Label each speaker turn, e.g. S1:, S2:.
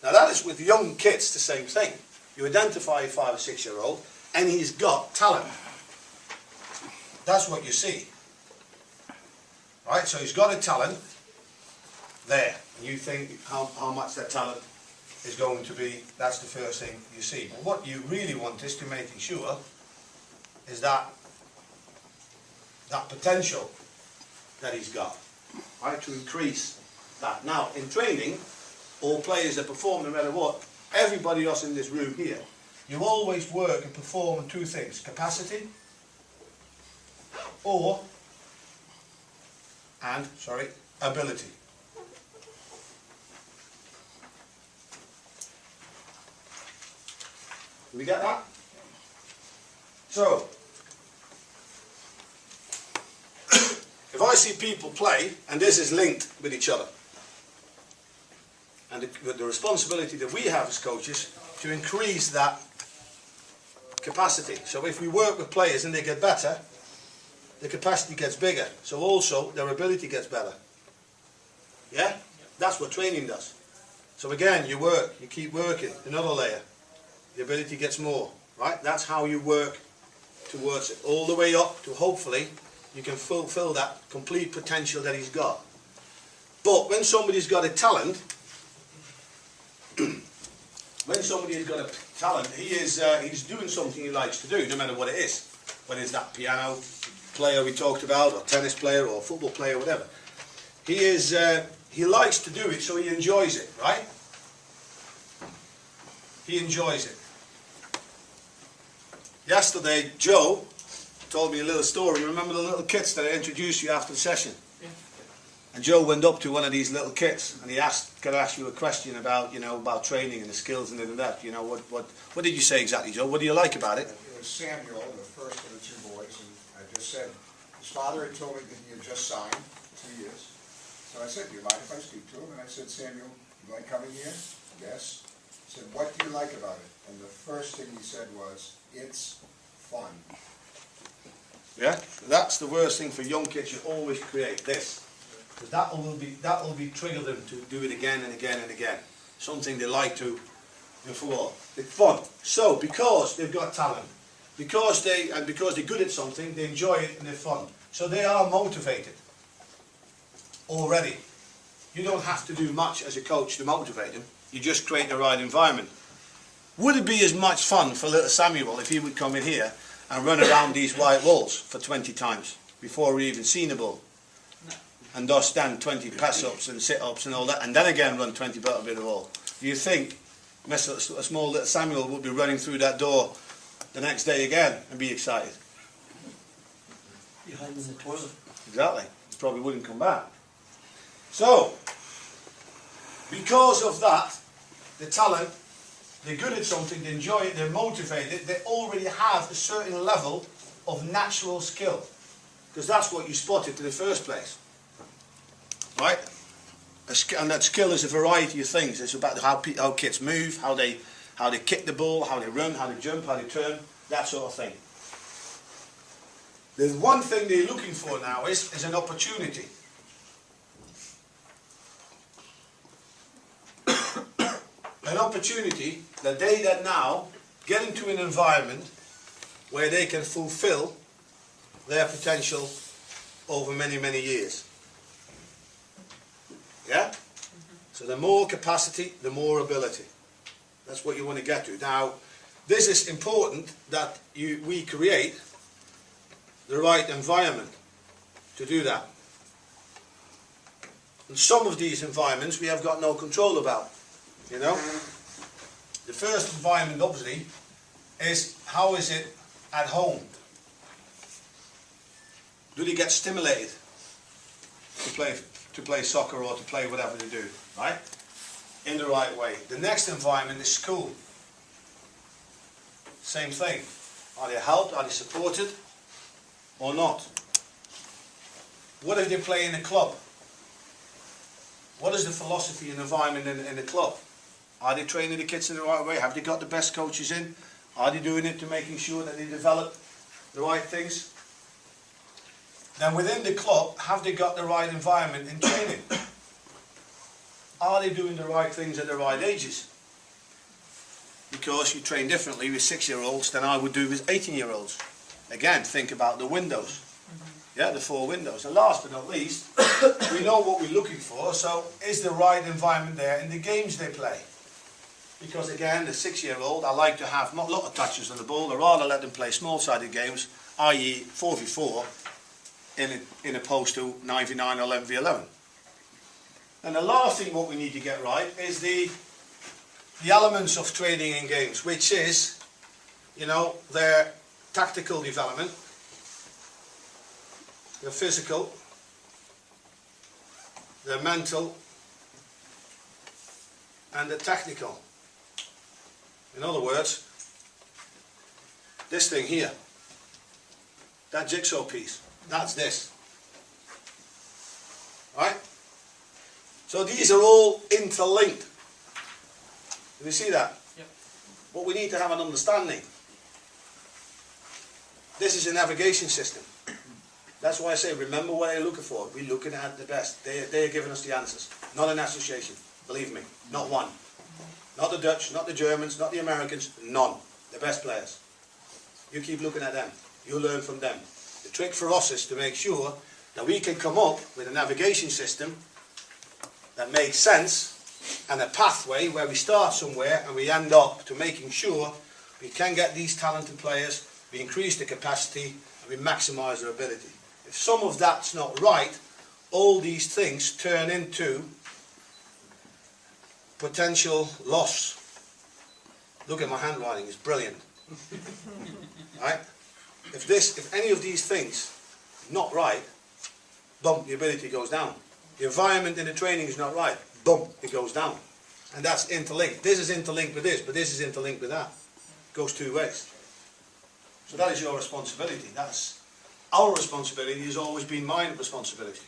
S1: Now that is with young kids the same thing. You identify a 5 or 6 year old and he's got talent. That's what you see. Right, so he's got a talent there. And you think how much that talent is going to be, that's the first thing you see. But what you really want is to making sure is that potential that he's got, right, to increase that. Now, in training, all players that perform no matter what, everybody else in this room here, you always work and perform on two things, capacity and ability. Do we get that? So, if I see people play, and this is linked with each other, and the responsibility that we have as coaches to increase that capacity. So if we work with players and they get better, the capacity gets bigger. So also their ability gets better. Yeah? That's what training does. So again, you work, you keep working, another layer. The ability gets more, right? That's how you work towards it, all the way up to hopefully you can fulfill that complete potential that he's got. But when somebody's got a talent, he's doing something he likes to do, no matter what it is. Whether it's that piano player we talked about, or tennis player, or football player, whatever. He likes to do it, so he enjoys it, right? He enjoys it. Yesterday, Joe told me a little story. Remember the little kids that I introduced you after the session? Yeah. And Joe went up to one of these little kids and he asked, "Can I ask you a question about, about training and the skills and that? What did you say exactly, Joe? What do you like about it?"
S2: It was Samuel, the first of the two boys, and I just said, his father had told me that he had just signed 2 years. So I said, "Do you mind if I speak to him?" And I said, "Samuel, you like coming here?" "Yes." I said, "What do you like about it?" And the first thing he said was, "It's fun."
S1: Yeah, that's the worst thing for young kids. You always create this, because that will be trigger them to do it again and again and again. Something they like to do for all. It's fun. So because they've got talent, because they're good at something, they enjoy it and they're fun. So they are motivated already. You don't have to do much as a coach to motivate them. You just create the right environment. Would it be as much fun for little Samuel if he would come in here and run around these white walls for 20 times before we even seen the ball? No. And thus stand 20 press-ups and sit-ups and all that, and then again run 20 metres of the wall? Do you think a small little Samuel would be running through that door the next day again and be excited?
S3: Behind the toilet.
S1: Exactly. He probably wouldn't come back. So, because of that, the talent, they're good at something, they enjoy it, they're motivated, they already have a certain level of natural skill. Because that's what you spotted in the first place. Right? And that skill is a variety of things. It's about how kids move, how they kick the ball, how they run, how they jump, how they turn, that sort of thing. There's one thing they're looking for now is an opportunity. An opportunity that they now get into an environment where they can fulfill their potential over many, many years. Yeah? So the more capacity, the more ability. That's what you want to get to. Now, this is important that we create the right environment to do that. And some of these environments we have got no control about. The first environment obviously is, how is it at home? Do they get stimulated to play soccer or to play whatever they do, right? In the right way. The next environment is school. Same thing. Are they helped? Are they supported? Or not? What if they play in a club? What is the philosophy and environment in the club? Are they training the kids in the right way? Have they got the best coaches in? Are they doing it to making sure that they develop the right things? Then within the club, have they got the right environment in training? are they doing the right things at the right ages? Because you train differently with 6-year-olds than I would do with 18-year-olds. Again, think about the windows. Yeah, the 4 windows. And last but not least, we know what we're looking for, so is the right environment there in the games they play? Because again, the 6-year-old, I like to have not a lot of touches on the ball, I'd rather let them play small-sided games, i.e. 4v4, in opposed to 9v9 or 11v11. And the last thing what we need to get right is the elements of training in games, which is, you know, their tactical development, their physical, their mental, and the technical. In other words, this thing here, that jigsaw piece, that's this. Right? So these are all interlinked. Do you see that?
S3: Yep.
S1: What we need to have an understanding. This is a navigation system. That's why I say, remember what you're looking for. We're looking at the best. They're giving us the answers. Not an association. Believe me. Not one. Not the Dutch, not the Germans, not the Americans. None. The best players. You keep looking at them. You learn from them. The trick for us is to make sure that we can come up with a navigation system that makes sense and a pathway where we start somewhere and we end up to making sure we can get these talented players, we increase the capacity and we maximise their ability. If some of that's not right, all these things turn into potential loss. Look at my handwriting, it's brilliant. Right? If any of these things not right, boom, the ability goes down. The environment in the training is not right, boom, it goes down. And that's interlinked. This is interlinked with this, but this is interlinked with that. It goes 2 ways. So that is your responsibility. That's our responsibility, has always been my responsibility.